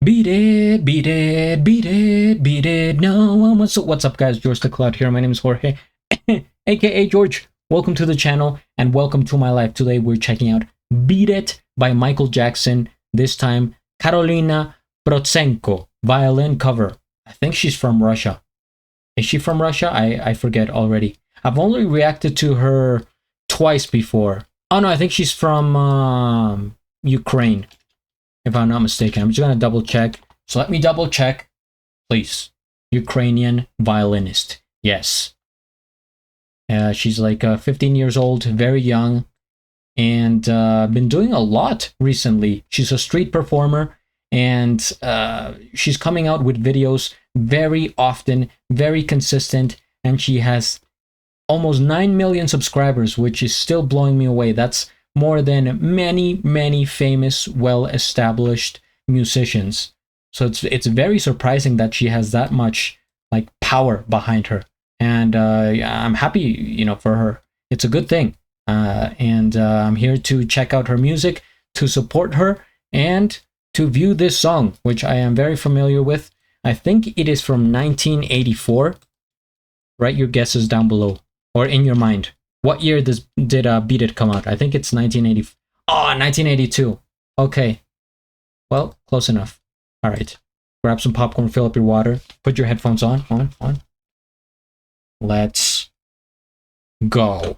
Beat it, beat it, beat it, beat it. No one wants to. What's up, guys? GeorgeTheCloud here. My name is Jorge, aka George. Welcome to the channel and welcome to my life. Today we're checking out Beat It by Michael Jackson. This time, Karolina Protsenko, violin cover. I think she's from Russia. Is she from Russia? I forget already. I've only reacted to her twice before. Oh no, I think she's from Ukraine, if I'm not mistaken. I'm just gonna double check. So let me double check, please. Ukrainian violinist. Yes. She's like 15 years old, very young, and been doing a lot recently. She's a street performer, and she's coming out with videos very often, very consistent, and she has almost 9 million subscribers, which is still blowing me away. That's more than many famous, well-established musicians. So it's very surprising that she has that much like power behind her, and I'm happy, for her. It's a good thing, and I'm here to check out her music, to support her, and to view this song, which I am very familiar with. I think it is from 1984. Write your guesses down below, or in your mind. What year did Beat It come out? I think it's 1980. Oh, 1982. Okay. Well, close enough. All right. Grab some popcorn, fill up your water, put your headphones on. On. Let's go.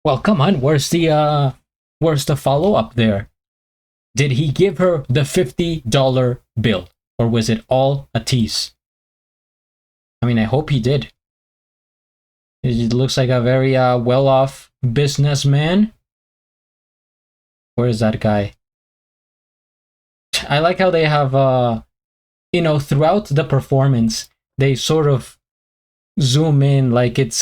Well, come on, where's the follow-up there? Did he give her the $50 bill? Or was it all a tease? I mean, I hope he did. It looks like a very well-off businessman. Where is that guy? I like how they have, throughout the performance, they sort of zoom in like it's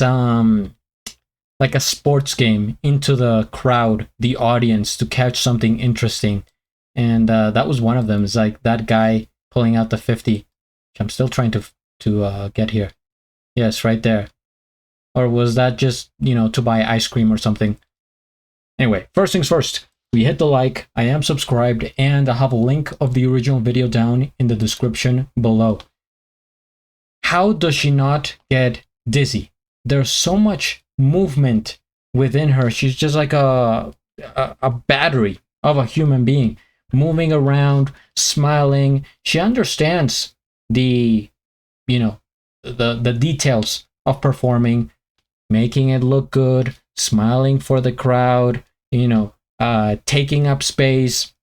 like a sports game into the crowd, the audience, to catch something interesting. And that was one of them. Is like that guy pulling out the 50, which I'm still trying to get here. Yes, right there. Or was that just, to buy ice cream or something? Anyway, first things first, we hit the like, I am subscribed, and I have a link of the original video down in the description below. How does she not get dizzy? There's so much movement within her. She's just like a battery of a human being, moving around, smiling. She understands the details of performing, making it look good, smiling for the crowd, taking up space.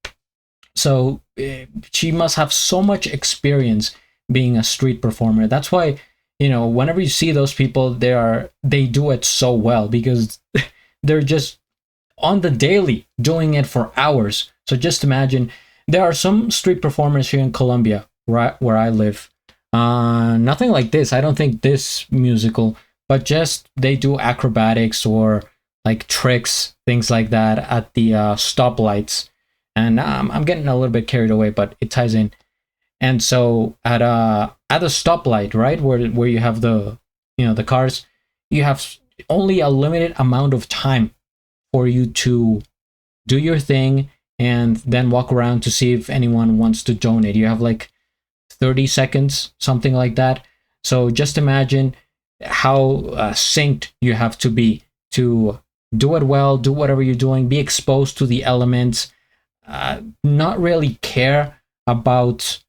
So she must have so much experience being a street performer. That's why, whenever you see those people, they do it so well, because they're just on the daily doing it for hours. So just imagine, there are some street performers here in Colombia, right where I live. Nothing like this. I don't think this musical, but just they do acrobatics or like tricks, things like that at the stoplights. And I'm getting a little bit carried away, but it ties in. And so at a stoplight, right, where you have the cars, you have only a limited amount of time for you to do your thing and then walk around to see if anyone wants to donate. You have like 30 seconds, something like that. So just imagine how synced you have to be to do it well, do whatever you're doing, be exposed to the elements, not really care about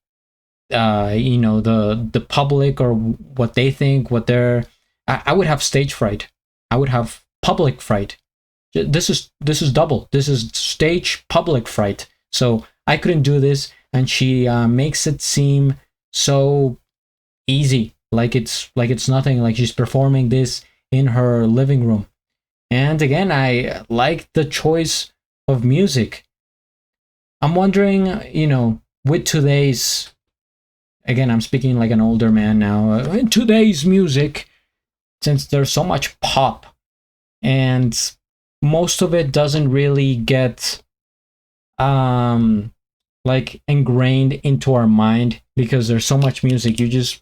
the public or what they think, I would have stage fright. I would have public fright. This is double. This is stage public fright. So I couldn't do this, and she makes it seem so easy, like it's nothing, like she's performing this in her living room. And again, I like the choice of music. I'm wondering, with today's, again, I'm speaking like an older man now, in today's music, since there's so much pop and most of it doesn't really get like ingrained into our mind, because there's so much music, you just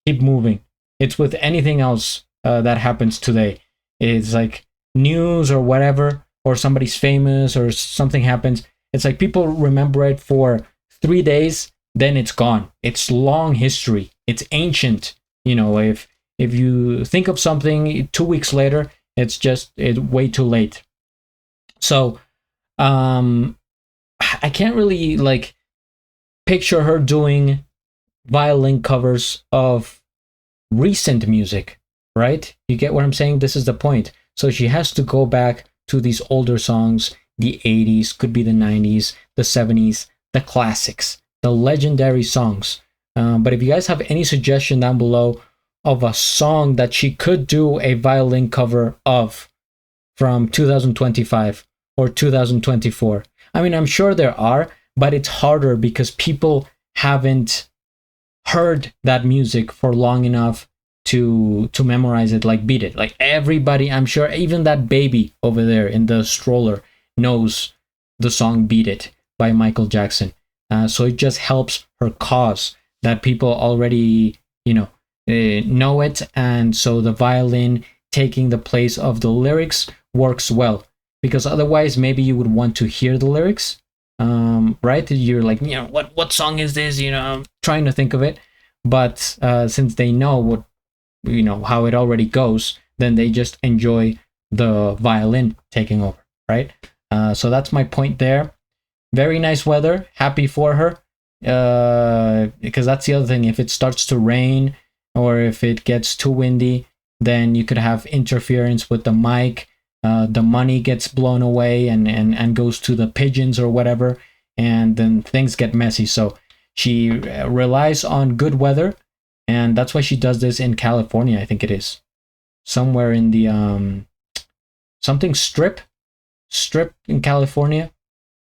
keep moving. It's with anything else that happens today. It's like news or whatever, or somebody's famous or something happens. It's like people remember it for 3 days, then it's gone. It's long history. It's ancient. If you think of something 2 weeks later, it's way too late. So I can't really like picture her doing violin covers of recent music, right? You get what I'm saying? This is the point. So she has to go back to these older songs, the 80s, could be the 90s, the 70s, the classics, the legendary songs. But if you guys have any suggestion down below of a song that she could do a violin cover of from 2025 or 2024, I mean, I'm sure there are, but it's harder because people haven't heard that music for long enough to memorize it, like Beat It. Like everybody, I'm sure, even that baby over there in the stroller knows the song Beat It by Michael Jackson. So it just helps her cause that people already, know it. And so the violin taking the place of the lyrics works well, because otherwise maybe you would want to hear the lyrics, right? You're like, what song is this? I'm trying to think of it. But since they know what, how it already goes, then they just enjoy the violin taking over, right? So that's my point there. Very nice weather. Happy for her. Because that's the other thing. If it starts to rain or if it gets too windy, then you could have interference with the mic. the money gets blown away and goes to the pigeons or whatever, and then things get messy. So she relies on good weather, and that's why she does this in California. I think it is somewhere in the something strip in California.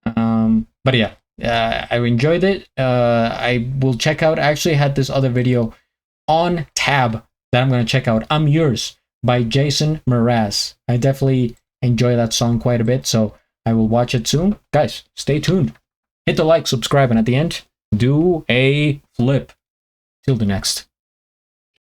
But yeah, I enjoyed it. I will check out. I actually had this other video on tab that I'm gonna check out. I'm Yours by Jason Mraz. I definitely enjoy that song quite a bit, so I will watch it soon. Guys, stay tuned. Hit the like, subscribe, and at the end, do a flip. Till the next.